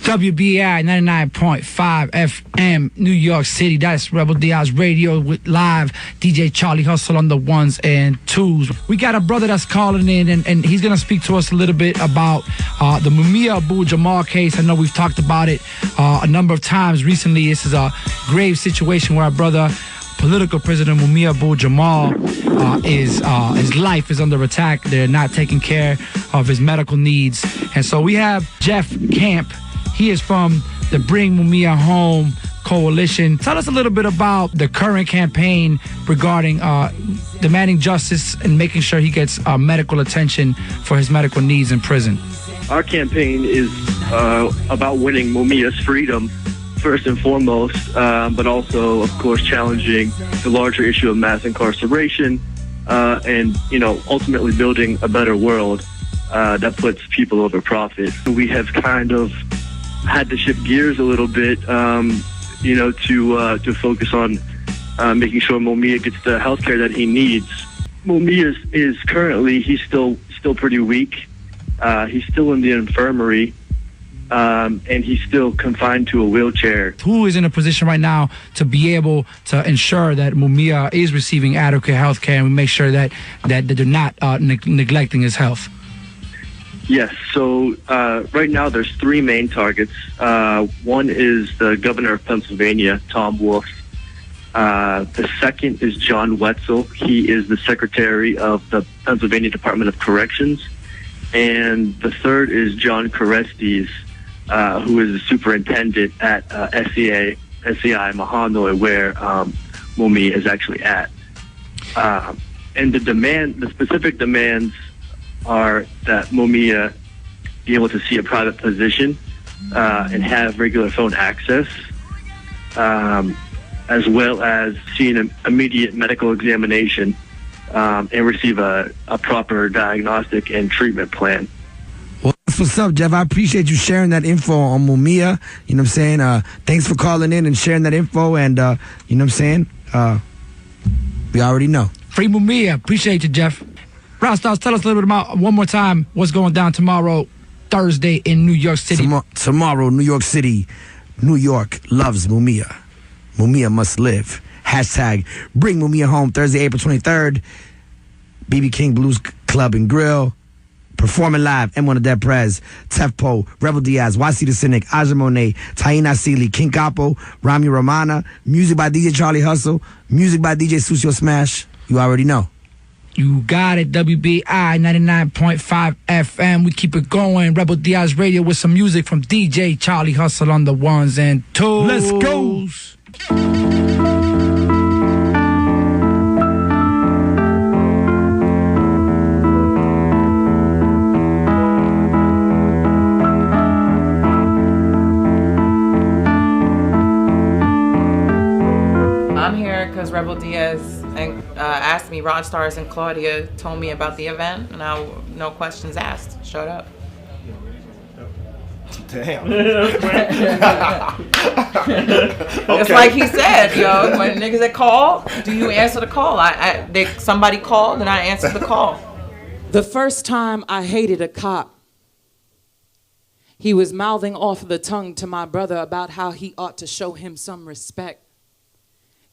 WBI 99.5 FM, New York City. That's Rebel Diaz Radio with live DJ Charlie Hustle on the ones and twos. We got a brother that's calling in, and he's going to speak to us a little bit about the Mumia Abu Jamal case. I know we've talked about it a number of times recently. This is a grave situation where our brother, political prisoner Mumia Abu Jamal, his life is under attack. They're not taking care of his medical needs. And so we have Jeff Camp. He is from the Bring Mumia Home Coalition. Tell us a little bit about the current campaign regarding demanding justice and making sure he gets medical attention for his medical needs in prison. Our campaign is about winning Mumia's freedom, first and foremost, but also, of course, challenging the larger issue of mass incarceration and, ultimately building a better world that puts people over profit. We have kind of had to shift gears a little bit, to focus on making sure Mumia gets the health care that he needs. Mumia is currently, he's still pretty weak. He's still in the infirmary, and he's still confined to a wheelchair. Who is in a position right now to be able to ensure that Mumia is receiving adequate health care, and we make sure that they're not neglecting his health? Yes, so right now there's three main targets. One is the governor of Pennsylvania, Tom Wolf. The second is John Wetzel. He is the secretary of the Pennsylvania Department of Corrections. And the third is John Korestes, who is the superintendent at SEI Mahanoy, where Mumia is actually at. And the specific demands are that Mumia be able to see a private physician and have regular phone access, as well as see an immediate medical examination and receive a proper diagnostic and treatment plan. Well, that's what's up, Jeff. I appreciate you sharing that info on Mumia. You know what I'm saying? Thanks for calling in and sharing that info. And, you know what I'm saying? We already know. Free Mumia. Appreciate you, Jeff. Rastas, tell us a little bit about, one more time, what's going down tomorrow, Thursday, in New York City. Tomorrow, New York City. New York loves Mumia. Mumia must live. Hashtag Bring Mumia Home, Thursday, April 23rd. BB King Blues Club and Grill. Performing live, M1 of Dead Prez, Tefpo, Rebel Diaz, YC the Cynic, Aja Monet, Taina Sealy, King Capo, Rami Romana. Music by DJ Charlie Hustle. Music by DJ Sucio Smash. You already know. You got it, WBI 99.5 FM. We keep it going. Rebel Diaz Radio with some music from DJ Charlie Hustle on the ones and twos. Let's go. I'm here because Rebel Diaz asked me, Rod Stars and Claudia told me about the event, and no questions asked. Showed up. Damn. It's like he said, yo, when niggas that call, do you answer the call? Somebody called and I answered the call. The first time I hated a cop, he was mouthing off the tongue to my brother about how he ought to show him some respect.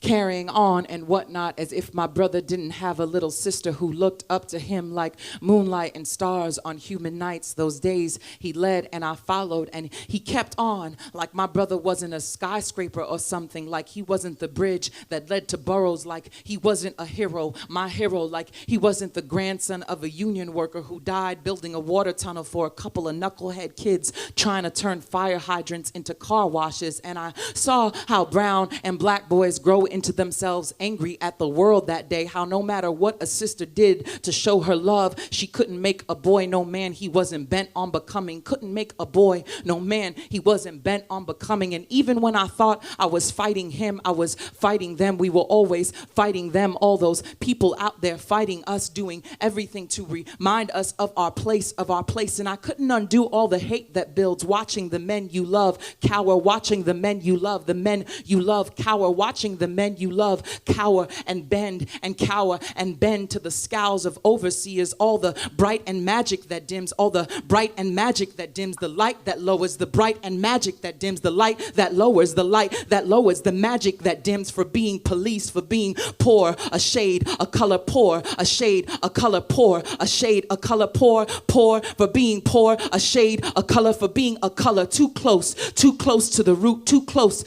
Carrying on and whatnot as if my brother didn't have a little sister who looked up to him like moonlight and stars on human nights. Those days he led and I followed, and he kept on like my brother wasn't a skyscraper or something, like he wasn't the bridge that led to boroughs, like he wasn't a hero, my hero, like he wasn't the grandson of a union worker who died building a water tunnel for a couple of knucklehead kids trying to turn fire hydrants into car washes. And I saw how brown and black boys grow into themselves, angry at the world that day, how no matter what a sister did to show her love, she couldn't make a boy no man he wasn't bent on becoming, couldn't make a boy no man he wasn't bent on becoming. And even when I thought I was fighting him, I was fighting them. We were always fighting them, all those people out there fighting us, doing everything to remind us of our place, And I couldn't undo all the hate that builds, watching the men you love cower, watching the men you love, cower, watching the men you love cower and bend and cower and bend to the scowls of overseers. All the bright and magic that dims, all the bright and magic that dims, the light that lowers, the bright and magic that dims, the light that lowers, the light that lowers, the magic that dims, for being police, for being poor, a shade, a color poor, a shade, a color poor, a shade, a color poor, poor for being poor, a shade, a color for being a color, too close to the root, too close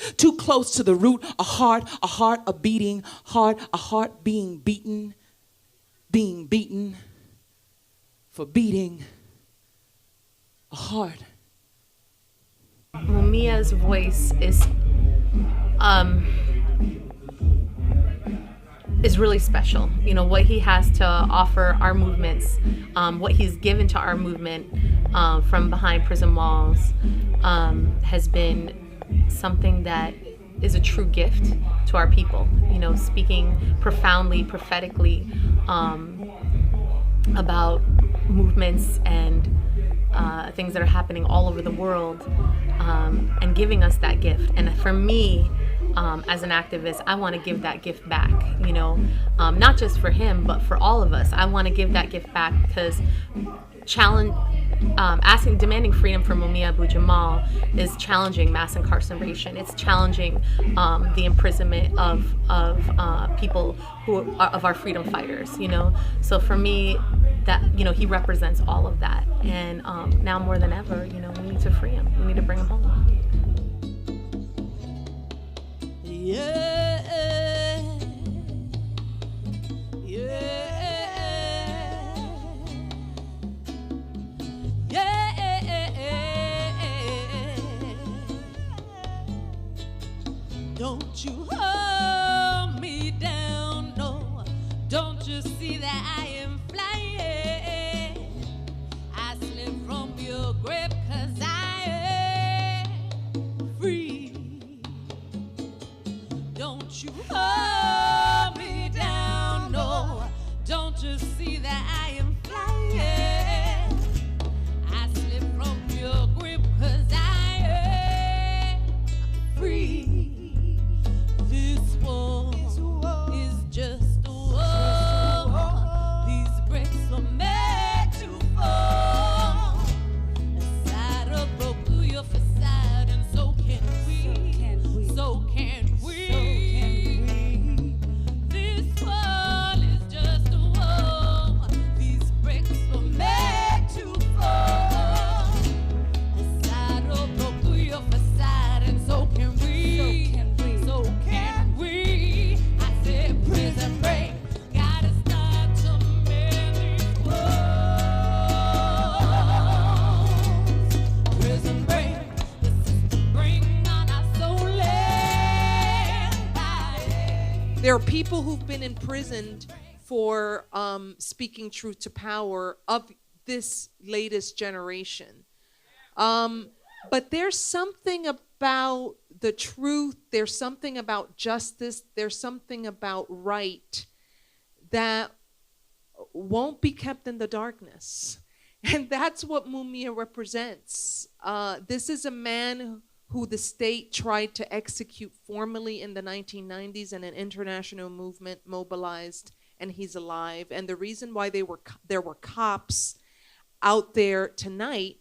to the root, a heart a beating, heart, a heart being beaten for beating a heart. Mumia's voice is really special. You know, what he has to offer our movements, what he's given to our movement from behind prison walls has been something that is a true gift to our people. You know, speaking profoundly, prophetically about movements and things that are happening all over the world, and giving us that gift. And for me, as an activist, I want to give that gift back, you know, not just for him, but for all of us. I want to give that gift back because demanding freedom for Mumia Abu-Jamal is challenging mass incarceration. It's challenging the imprisonment of people who are of our freedom fighters, you know. So for me, that, you know, he represents all of that. And now more than ever, you know, we need to free him. We need to bring him home. Yeah, don't you hold me down, no. Don't you see that I am flying? I slip from your grip 'cause I am free. Don't you hold me down, no. Don't you see that I am flying? I slip from your grip 'cause I am free. This war is just a war. These bricks were made to fall. A side of broke through your facade, and so can we. So can we. This war is just a war. These bricks were made to fall. A side of broke through your facade, and so can we. So can we. I said prison break. Gotta start to mend these walls. Prison break. The system bring on our soul. There are people who've been imprisoned for speaking truth to power of this latest generation. But there's something about the truth, there's something about justice, there's something about right that won't be kept in the darkness. And that's what Mumia represents. This is a man who the state tried to execute formally in the 1990s, and an international movement mobilized, and he's alive. And the reason why there were cops out there tonight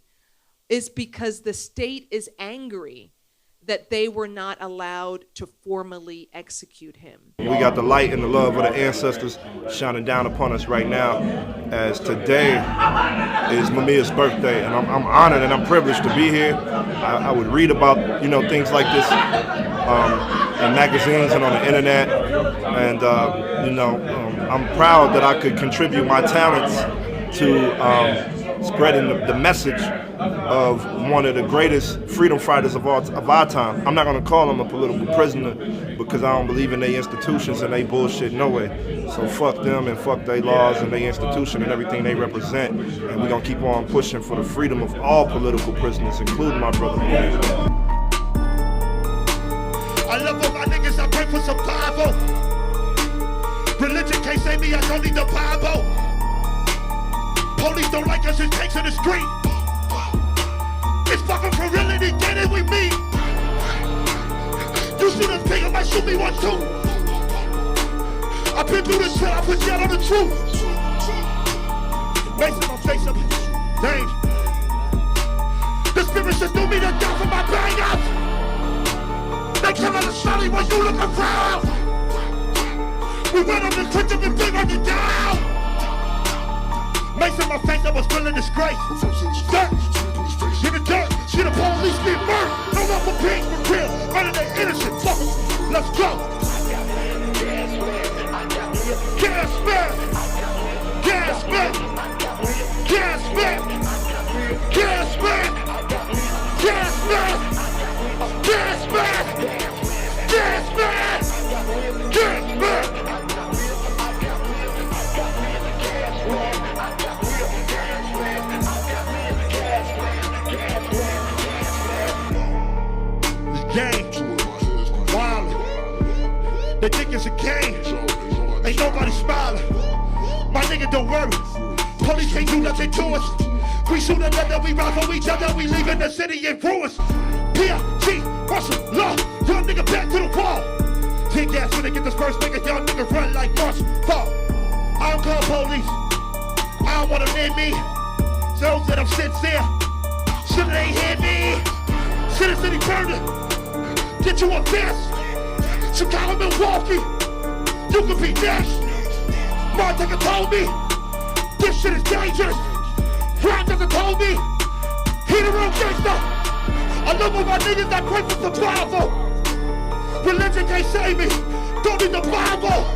is because the state is angry that they were not allowed to formally execute him. We got the light and the love of the ancestors shining down upon us right now, as today is Mumia's birthday, and I'm honored and I'm privileged to be here. I would read about, you know, things like this in magazines and on the internet, and you know, I'm proud that I could contribute my talents to spreading the message of one of the greatest freedom fighters of our time. I'm not going to call him a political prisoner because I don't believe in their institutions and they bullshit no way. So fuck them and fuck their laws and their institution and everything they represent. And we're going to keep on pushing for the freedom of all political prisoners, including my brother. I love all my niggas, I pray for survival. Religion can't save me, I don't need the Bible. Police don't like us, it's tanks in the street. It's fucking for reality, get it with me. You see them take 'em, I shoot me 1, 2. I've been through the shit, I put down on the truth. Mason, I'm facing danger. The spirit should do me the death for my bangers. They killing the sunny when you look around. We went on the kitchen and bring on you down. Mason, my face, I was feeling disgrace. Dirt, in the dirt, see the police get murdered. No love for pigs, for real, running the innocent fuckers. Let's go. Gas man, gas man, gas man, gas man, gas man, gas man, gas man, gas man. This game, wild. They think it's a game. Ain't nobody smiling. My nigga, don't worry. Police can't do nothing to us. We shoot another, we rock for each other. We leaving the city in ruins. P.I.G. Russell, law. Young nigga back to the wall. Take gas when they get this first nigga. Young nigga run like Marshall. Fall. I don't call police. I don't want them in me. Those that I'm sincere. Shit, they ain't hit me. City burning. Get you a fist. Chicago, Milwaukee. You could be next. Montana told me this shit is dangerous. Brian doesn't told me he the real gangster. I love all my niggas that pray for survival. Religion can't save me. Don't need the Bible.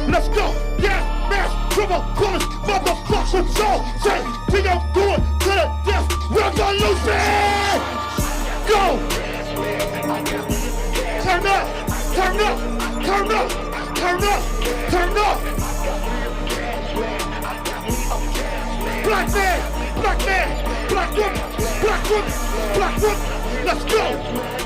Let's go. Gas, mask, river, bullets, motherfucker, soul. Say we gon' do it to the death. Revolution. Go. Turn up. Turn up. Turn up. Turn up, turn up. Black man, black man, black woman, black woman, black woman. Let's go.